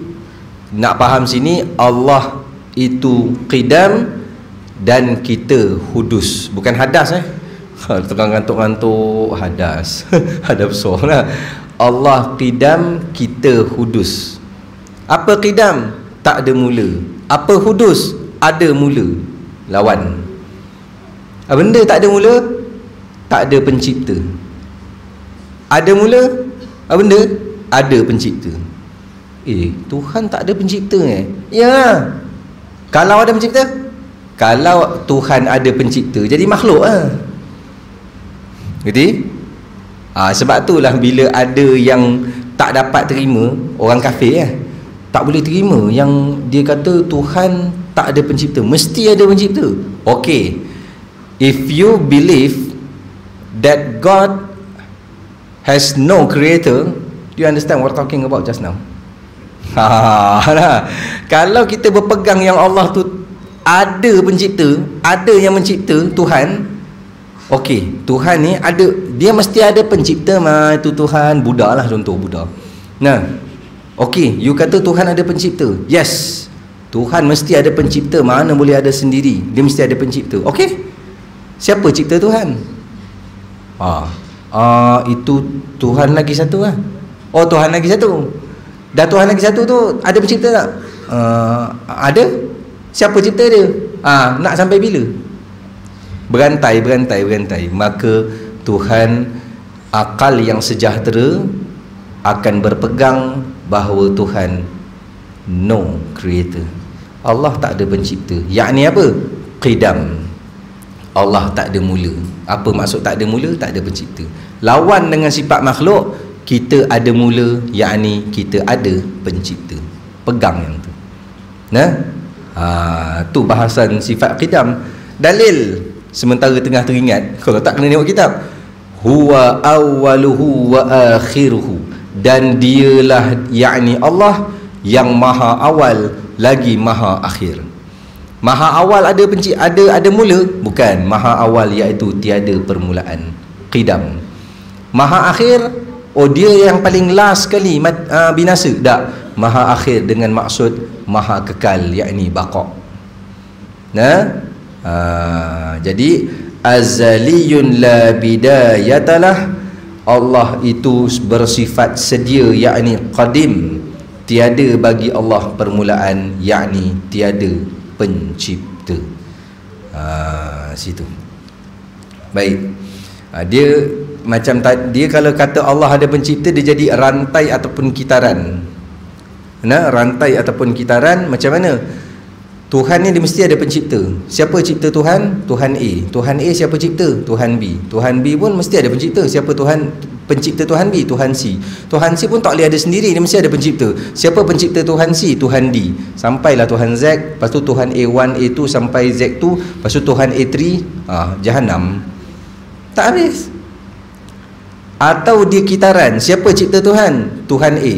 [SPEAKER 2] nak faham sini, Allah itu qidam dan kita hudus, bukan hadas. Tengah ngantuk-ngantuk, hadas. Hadas besar lah. Allah qidam, kita hudus. Apa qidam? Tak ada mula. Apa hudus? Ada mula. Lawan. Benda tak ada mula, tak ada pencipta. Ada mula, benda ada pencipta. Tuhan tak ada pencipta Ya. Kalau ada pencipta, kalau Tuhan ada pencipta, jadi makhluk Jadi sebab itulah bila ada yang tak dapat terima, orang kafir tak boleh terima yang dia kata Tuhan tak ada pencipta, mesti ada pencipta. Okay, if you believe that God has no creator, do you understand what I'm talking about just now? Kalau kita berpegang yang Allah tu ada pencipta, ada yang mencipta, Tuhan. Okey, Tuhan ni ada, dia mesti ada pencipta itu Tuhan. Buddha lah contoh, Buddha. Nah, okey, you kata Tuhan ada pencipta. Yes, Tuhan mesti ada pencipta, mana boleh ada sendiri. Dia mesti ada pencipta. Okey, siapa cipta Tuhan? Itu Tuhan lagi satu lah. Oh, Tuhan lagi satu. Dah Tuhan lagi satu tu ada pencipta tak? Ada. Siapa cipta dia? Nak sampai bila? Berantai. Maka Tuhan akal yang sejahtera akan berpegang bahawa Tuhan no creator. Allah tak ada pencipta. Yakni apa? Qidam. Allah tak ada mula. Apa maksud tak ada mula? Tak ada pencipta. Lawan dengan sifat makhluk, kita ada mula, yakni kita ada pencipta. Pegang yang tu. Tu bahasan sifat qidam. Dalil sementara tengah teringat, kalau tak kena tengok kitab, huwa awwaluhu wa akhiruhu, dan dialah yakni Allah yang maha awal lagi maha akhir. Maha awal ada mula? Bukan. Maha awal iaitu tiada permulaan, qidam. Maha akhir, dia yang paling last sekali binasa? Tak. Maha akhir dengan maksud maha kekal, yakni baqa. Jadi azaliyun la bidayatalah, Allah itu bersifat sedia, yakni qadim. Tiada bagi Allah permulaan, yakni tiada pencipta. Situ. Baik. Dia macam dia kalau kata Allah ada pencipta, dia jadi rantai ataupun kitaran. Rantai ataupun kitaran macam mana? Tuhan ni dia mesti ada pencipta. Siapa cipta Tuhan? Tuhan A. Tuhan A siapa cipta? Tuhan B. Tuhan B pun mesti ada pencipta. Siapa pencipta Tuhan B? Tuhan C. Tuhan C pun tak boleh ada sendiri, dia mesti ada pencipta. Siapa pencipta Tuhan C? Tuhan D. Sampailah Tuhan Z, lepas tu Tuhan A1, A2 sampai Z2, lepas tu Tuhan A3, Jahannam. Tak habis. Atau dia kitaran. Siapa cipta Tuhan? Tuhan A.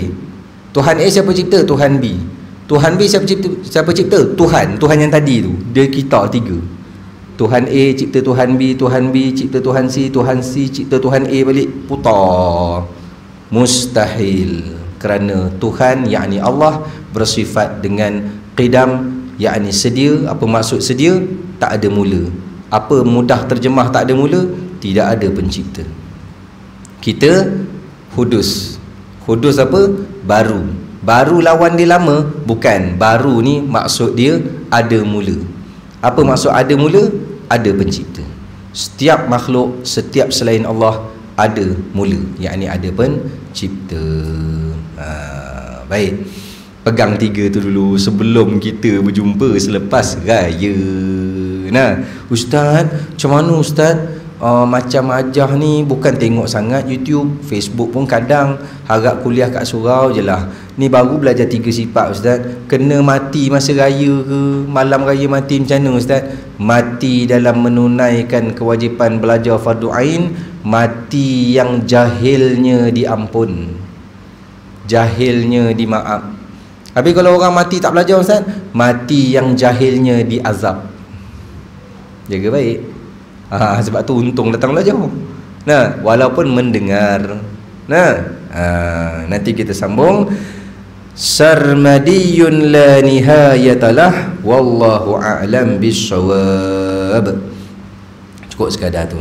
[SPEAKER 2] Tuhan A siapa cipta? Tuhan B. Tuhan B siapa cipta? Tuhan yang tadi tu. Dia kita tiga. Tuhan A cipta Tuhan B, Tuhan B cipta Tuhan C, Tuhan C cipta Tuhan A balik. Putar. Mustahil. Kerana Tuhan yakni Allah bersifat dengan qidam, yakni sedia. Apa maksud sedia? Tak ada mula. Apa mudah terjemah tak ada mula? Tidak ada pencipta. Kita hudus. Hudus apa? Baru. Baru lawan dia lama? Bukan. Baru ni maksud dia ada mula. Apa maksud ada mula? Ada pencipta. Setiap makhluk, setiap selain Allah ada mula, yakni ada pencipta. Baik. Pegang tiga tu dulu sebelum kita berjumpa selepas raya. Ustaz, macam mana Ustaz? Macam ajar ni bukan tengok sangat YouTube, Facebook pun kadang, harap kuliah kat surau je lah. Ni baru belajar 3 sifat Ustaz. Kena mati masa raya ke? Malam raya mati macam mana Ustaz? Mati dalam menunaikan kewajipan belajar fardu ain, mati yang jahilnya diampun, jahilnya dimaaf. Habis kalau orang mati tak belajar Ustaz, mati yang jahilnya diazab. Jaga baik. Sebab tu untung datang belajar. Walaupun mendengar. Nanti kita sambung. Sarmadiyun la nihayatalah, wallahu a'lam bissawab. Cukup sekadar tu.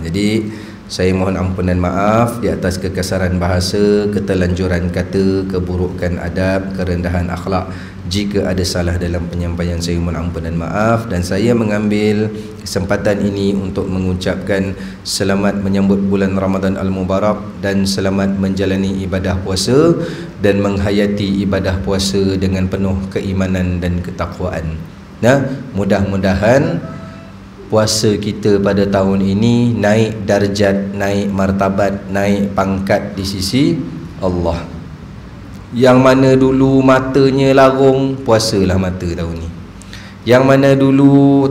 [SPEAKER 2] Jadi
[SPEAKER 1] Saya mohon ampun dan maaf di atas kekasaran bahasa, ketelanjuran kata, keburukan adab, kerendahan akhlak. Jika ada salah dalam penyampaian, saya mohon ampun dan maaf. Dan saya mengambil kesempatan ini untuk mengucapkan selamat menyambut bulan Ramadan Al-Mubarak dan selamat menjalani ibadah puasa dan menghayati ibadah puasa dengan penuh keimanan dan ketakwaan. Nah, mudah-mudahan puasa kita pada tahun ini naik darjat, naik martabat, naik pangkat di sisi Allah. Yang mana dulu matanya larung, puasalah mata tahun ni. Yang mana dulu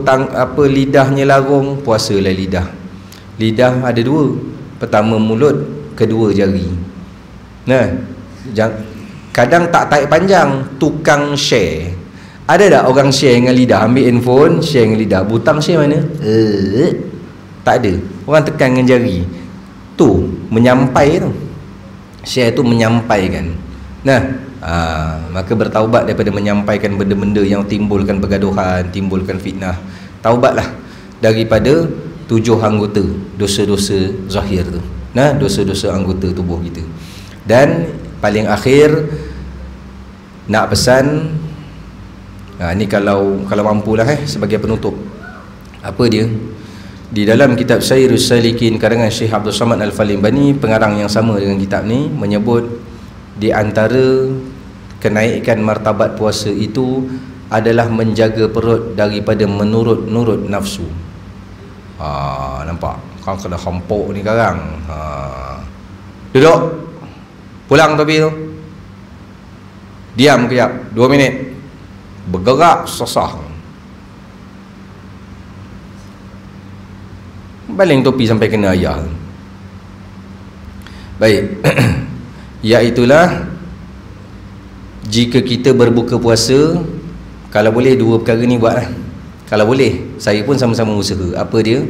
[SPEAKER 1] lidahnya larung, puasalah lidah. Lidah ada dua, pertama mulut, kedua jari. Nah, kadang tak tarik panjang, tukang share. Ada tak orang share dengan lidah? Ambil handphone, share dengan lidah. Butang share mana? Tak ada. Orang tekan dengan jari. Tu menyampai tu. Share tu menyampaikan. Nah, maka bertaubat daripada menyampaikan benda-benda yang timbulkan pergaduhan, timbulkan fitnah. Taubatlah daripada 7 anggota dosa-dosa zahir tu. Nah, dosa-dosa anggota tubuh kita. Dan paling akhir nak pesan, ni kalau mampulah sebagai penutup. Apa dia? Di dalam kitab Sayyirus Salikin karangan Syekh Abdul Samad Al-Falimbani, pengarang yang sama dengan kitab ni, menyebut di antara kenaikan martabat puasa itu adalah menjaga perut daripada menurut nafsu. Nampak? Kau kena hampuk ni sekarang. Duduk. Pulang topi tu. Diam kejap 2 minit. Bergerak sesah. Baling topi sampai kena ayah. Baik. Iaitulah, jika kita berbuka puasa, kalau boleh 2 perkara ni buatlah. Kalau boleh, saya pun sama-sama usaha. Apa dia?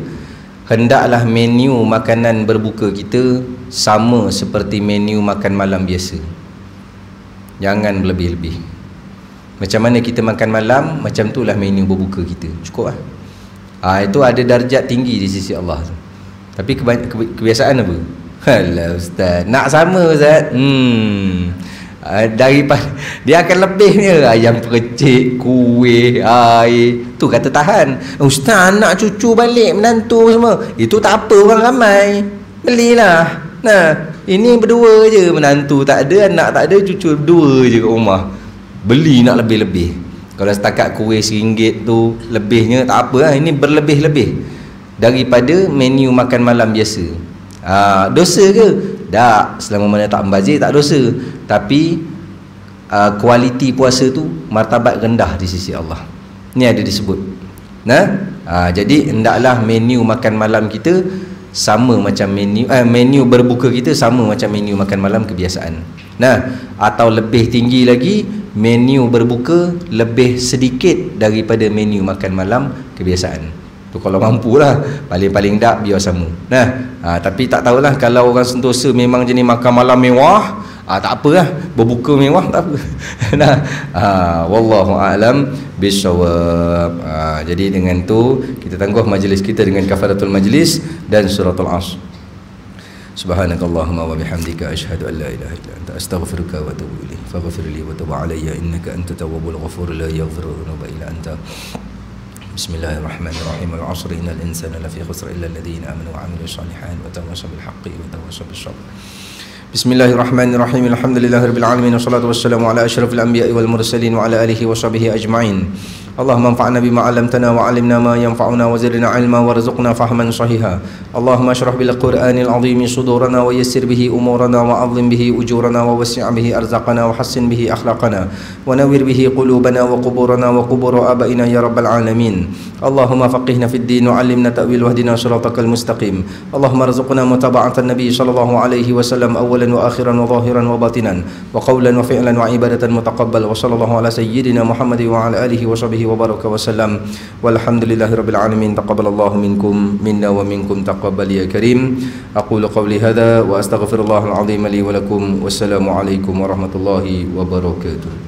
[SPEAKER 1] Hendaklah menu makanan berbuka kita sama seperti menu makan malam biasa. Jangan lebih-lebih. Macam mana kita makan malam, macam itulah menu berbuka kita. Cukup lah. Itu ada darjat tinggi di sisi Allah. Tapi kebiasaan apa? Alah Ustaz, nak sama Ustaz. Daripada dia akan lebihnya ayam percik, kuih, air. Tu kata tahan. Ustaz, anak cucu balik, menantu semua. Itu tak apa, orang ramai. Belilah. Nah, ini berdua je, menantu tak ada, anak tak ada, cucu berdua je kat rumah. Beli nak lebih-lebih. Kalau setakat kuih RM1 tu lebihnya tak apa lah. Ini berlebih-lebih daripada menu makan malam biasa. Dosa ke? Tak. Selama mana tak membazir tak dosa. Tapi kualiti puasa tu martabat rendah di sisi Allah. Ni ada disebut. Nah, jadi hendaklah menu makan malam kita sama macam menu berbuka kita sama macam menu makan malam kebiasaan. Nah, atau lebih tinggi lagi, menu berbuka lebih sedikit daripada menu makan malam kebiasaan. Tu kalau mampulah, paling-paling tak biar sama. Nah, tapi tak tahulah kalau orang Sentosa memang jenis makan malam mewah, tak apalah, berbuka mewah tak apa. Nah, wallahu a'lam bissawab. Jadi dengan tu kita tangguh majlis kita dengan kafaratul majlis dan suratul Asr. Subhanakallahumma wa bihamdika asyhadu an la ilaha illa anta astaghfiruka wa atubu ilaik. Faghfir li wa tub alayya innaka antat tawwabul ghafur la yaghfiru dhunuba illa anta. Bismillahirrahmanirrahim. Al-'asri innal insana lafi khusr illa alladhina amanu wa 'amilus shalihat wa tawassaw bil haqqi wa tawassaw bis sabr. Bismillahirrahmanirrahim. Alhamdulillahirabbil alamin wassalatu wassalamu ala asyrafil anbiya'i wal mursalin wa ala alihi wa sahbihi ajma'in. Allahumma anfa'na bima 'allamtana wa 'allimna ma yanfa'una wa zidna 'ilma warzuqna fahman sahiha. Allahumma ashrah bil Qur'anil 'azim sudurana wa yassir bihi umurana wa 'azzim bihi ujurana wa wasi' bihi arzaqana wa hassin bihi akhlaqana wa nawwir bihi qulubana wa quburana wa qubur abaina ya rabbal alamin. Allahumma faqihna fid din wa 'allimna ta'wil wahdina shiratal mustaqim. Allahumma arzuqna mutaba'atan nabiy sallallahu alaihi wasallam awwalan wa akhiran wa zahiran wa batinan wa qawlan wa fi'lan wa ibadatan mutaqabbal wa sallallahu ala sayyidina Muhammad wa ala alihi wa sahbihi wa baraka wa sallam walhamdulillahirabbil alamin. Taqabbalallahu minkum minna wa minkum taqabbal ya karim. Aqulu qawli hadha wa astaghfirullahal azim li wa lakum. Wassalamu alaikum warahmatullahi wabarakatuh.